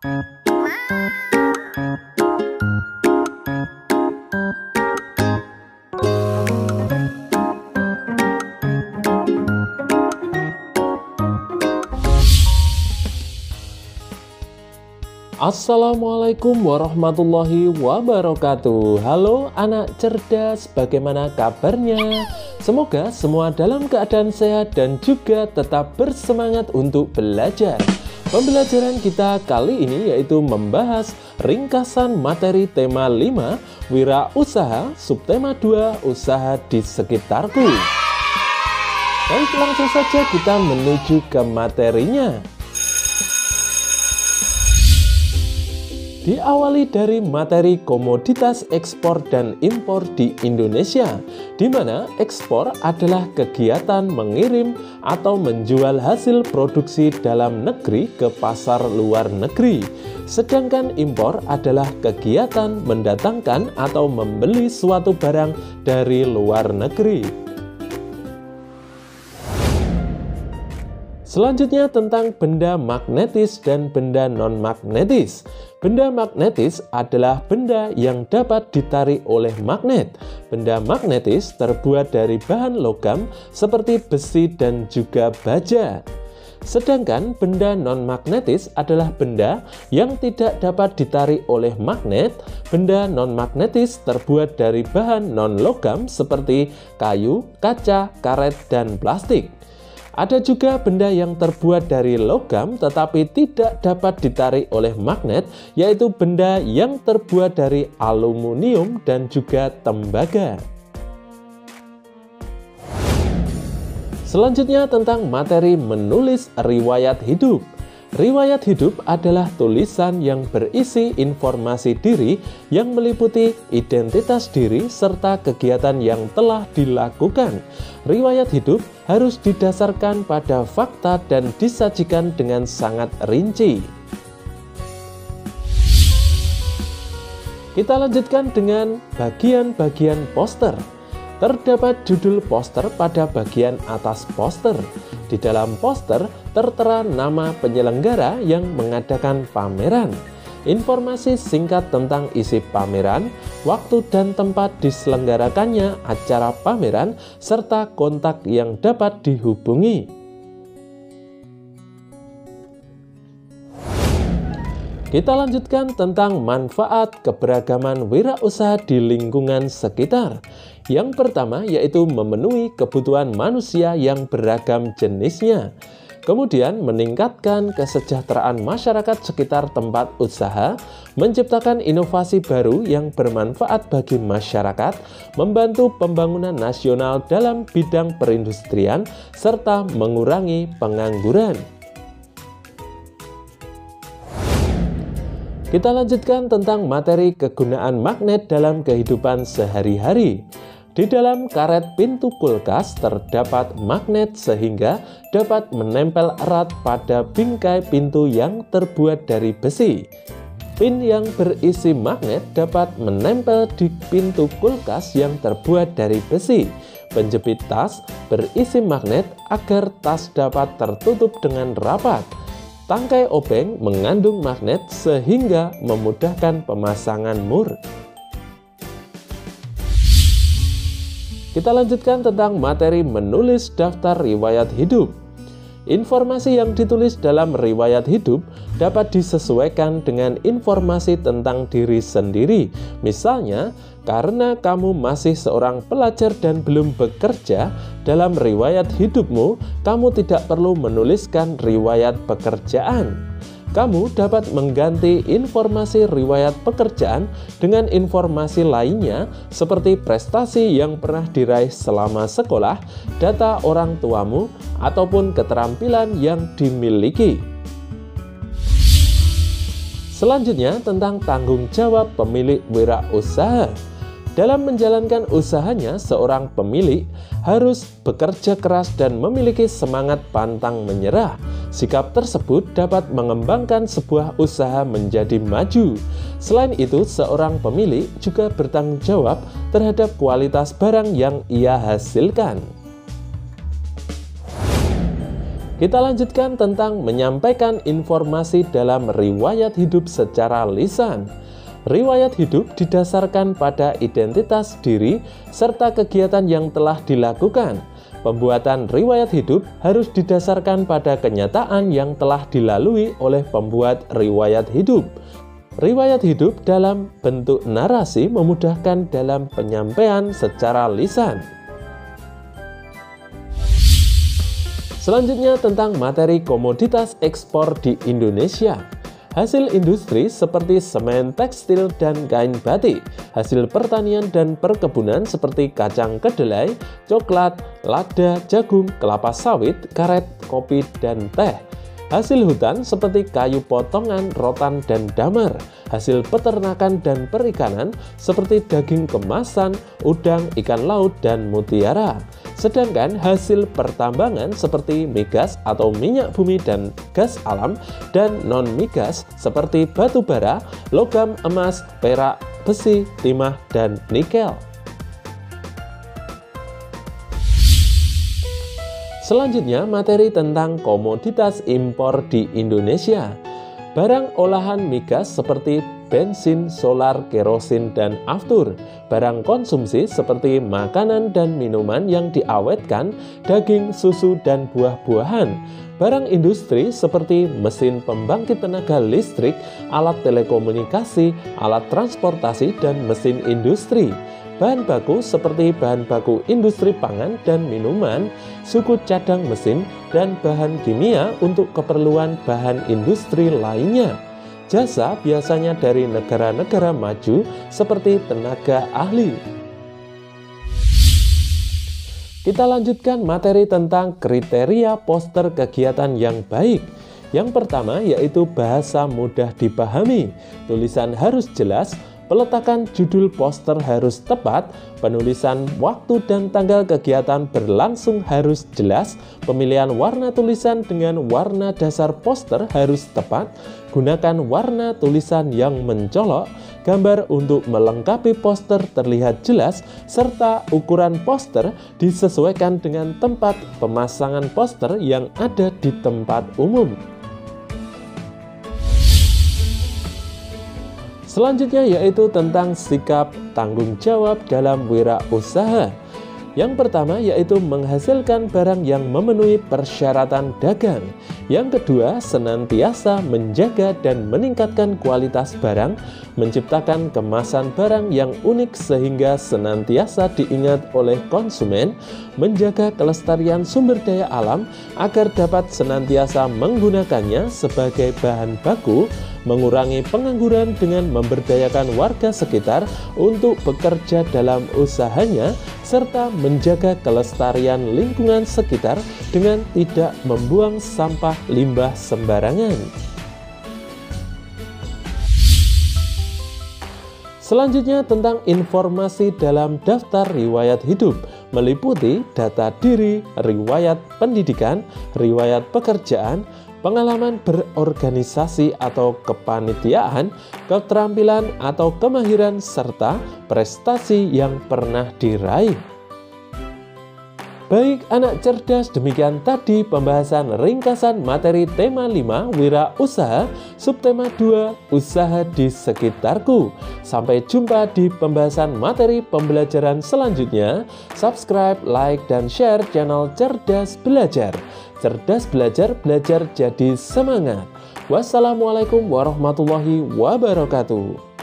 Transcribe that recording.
Assalamualaikum warahmatullahi wabarakatuh. Halo anak cerdas, bagaimana kabarnya? Semoga semua dalam keadaan sehat dan juga tetap bersemangat untuk belajar. Pembelajaran kita kali ini yaitu membahas ringkasan materi tema 5 Wirausaha, subtema 2 Usaha di sekitarku. Baik, langsung saja kita menuju ke materinya. Diawali dari materi komoditas ekspor dan impor di Indonesia, di mana ekspor adalah kegiatan mengirim atau menjual hasil produksi dalam negeri ke pasar luar negeri. Sedangkan impor adalah kegiatan mendatangkan atau membeli suatu barang dari luar negeri. Selanjutnya tentang benda magnetis dan benda non-magnetis. Benda magnetis adalah benda yang dapat ditarik oleh magnet. Benda magnetis terbuat dari bahan logam seperti besi dan juga baja. Sedangkan benda non-magnetis adalah benda yang tidak dapat ditarik oleh magnet. Benda non-magnetis terbuat dari bahan non-logam seperti kayu, kaca, karet, dan plastik. Ada juga benda yang terbuat dari logam tetapi tidak dapat ditarik oleh magnet, yaitu benda yang terbuat dari aluminium dan juga tembaga. Selanjutnya tentang materi menulis riwayat hidup. Riwayat hidup adalah tulisan yang berisi informasi diri yang meliputi identitas diri serta kegiatan yang telah dilakukan. Riwayat hidup harus didasarkan pada fakta dan disajikan dengan sangat rinci. Kita lanjutkan dengan bagian-bagian poster. Terdapat judul poster pada bagian atas poster. Di dalam poster tertera nama penyelenggara yang mengadakan pameran, informasi singkat tentang isi pameran, waktu dan tempat diselenggarakannya acara pameran, serta kontak yang dapat dihubungi. Kita lanjutkan tentang manfaat keberagaman wirausaha di lingkungan sekitar. Yang pertama yaitu memenuhi kebutuhan manusia yang beragam jenisnya. Kemudian meningkatkan kesejahteraan masyarakat sekitar tempat usaha, menciptakan inovasi baru yang bermanfaat bagi masyarakat, membantu pembangunan nasional dalam bidang perindustrian, serta mengurangi pengangguran. Kita lanjutkan tentang materi kegunaan magnet dalam kehidupan sehari-hari. Di dalam karet pintu kulkas terdapat magnet sehingga dapat menempel erat pada bingkai pintu yang terbuat dari besi. Pin yang berisi magnet dapat menempel di pintu kulkas yang terbuat dari besi. Penjepit tas berisi magnet agar tas dapat tertutup dengan rapat. Tangkai obeng mengandung magnet sehingga memudahkan pemasangan mur. Kita lanjutkan tentang materi menulis daftar riwayat hidup. Informasi yang ditulis dalam riwayat hidup dapat disesuaikan dengan informasi tentang diri sendiri. Misalnya, karena kamu masih seorang pelajar dan belum bekerja, dalam riwayat hidupmu, kamu tidak perlu menuliskan riwayat pekerjaan. Kamu dapat mengganti informasi riwayat pekerjaan dengan informasi lainnya seperti prestasi yang pernah diraih selama sekolah, data orang tuamu, ataupun keterampilan yang dimiliki. Selanjutnya tentang tanggung jawab pemilik wirausaha. Dalam menjalankan usahanya, seorang pemilik harus bekerja keras dan memiliki semangat pantang menyerah. Sikap tersebut dapat mengembangkan sebuah usaha menjadi maju. Selain itu, seorang pemilik juga bertanggung jawab terhadap kualitas barang yang ia hasilkan. Kita lanjutkan tentang menyampaikan informasi dalam riwayat hidup secara lisan. Riwayat hidup didasarkan pada identitas diri serta kegiatan yang telah dilakukan. Pembuatan riwayat hidup harus didasarkan pada kenyataan yang telah dilalui oleh pembuat riwayat hidup. Riwayat hidup dalam bentuk narasi memudahkan dalam penyampaian secara lisan. Selanjutnya tentang materi komoditas ekspor di Indonesia. Hasil industri seperti semen, tekstil, dan kain batik, hasil pertanian dan perkebunan seperti kacang kedelai, coklat, lada, jagung, kelapa sawit, karet, kopi, dan teh. Hasil hutan seperti kayu potongan, rotan, dan damar. Hasil peternakan dan perikanan seperti daging kemasan, udang, ikan laut, dan mutiara. Sedangkan hasil pertambangan seperti migas atau minyak bumi dan gas alam, dan non-migas seperti batu bara, logam emas, perak, besi, timah, dan nikel. Selanjutnya materi tentang komoditas impor di Indonesia. Barang olahan migas seperti bensin, solar, kerosin, dan aftur. Barang konsumsi seperti makanan dan minuman yang diawetkan, daging, susu, dan buah-buahan. Barang industri seperti mesin pembangkit tenaga listrik, alat telekomunikasi, alat transportasi, dan mesin industri. Bahan baku seperti bahan baku industri pangan dan minuman, suku cadang mesin, dan bahan kimia untuk keperluan bahan industri lainnya. Jasa biasanya dari negara-negara maju seperti tenaga ahli. Kita lanjutkan materi tentang kriteria poster kegiatan yang baik. Yang pertama yaitu bahasa mudah dipahami, tulisan harus jelas, peletakan judul poster harus tepat, penulisan waktu dan tanggal kegiatan berlangsung harus jelas, pemilihan warna tulisan dengan warna dasar poster harus tepat, gunakan warna tulisan yang mencolok, gambar untuk melengkapi poster terlihat jelas, serta ukuran poster disesuaikan dengan tempat pemasangan poster yang ada di tempat umum. Selanjutnya yaitu tentang sikap tanggung jawab dalam wirausaha. Yang pertama yaitu menghasilkan barang yang memenuhi persyaratan dagang. Yang kedua, senantiasa menjaga dan meningkatkan kualitas barang, menciptakan kemasan barang yang unik sehingga senantiasa diingat oleh konsumen, menjaga kelestarian sumber daya alam agar dapat senantiasa menggunakannya sebagai bahan baku, mengurangi pengangguran dengan memberdayakan warga sekitar untuk bekerja dalam usahanya, serta menjaga kelestarian lingkungan sekitar dengan tidak membuang sampah limbah sembarangan. Selanjutnya tentang informasi dalam daftar riwayat hidup, meliputi data diri, riwayat pendidikan, riwayat pekerjaan, pengalaman berorganisasi atau kepanitiaan, keterampilan atau kemahiran, serta prestasi yang pernah diraih. Baik anak cerdas, demikian tadi pembahasan ringkasan materi tema 5 wirausaha, subtema 2 usaha di sekitarku. Sampai jumpa di pembahasan materi pembelajaran selanjutnya. Subscribe, like, dan share channel Cerdas Belajar. Cerdas belajar, belajar jadi semangat. Wassalamualaikum warahmatullahi wabarakatuh.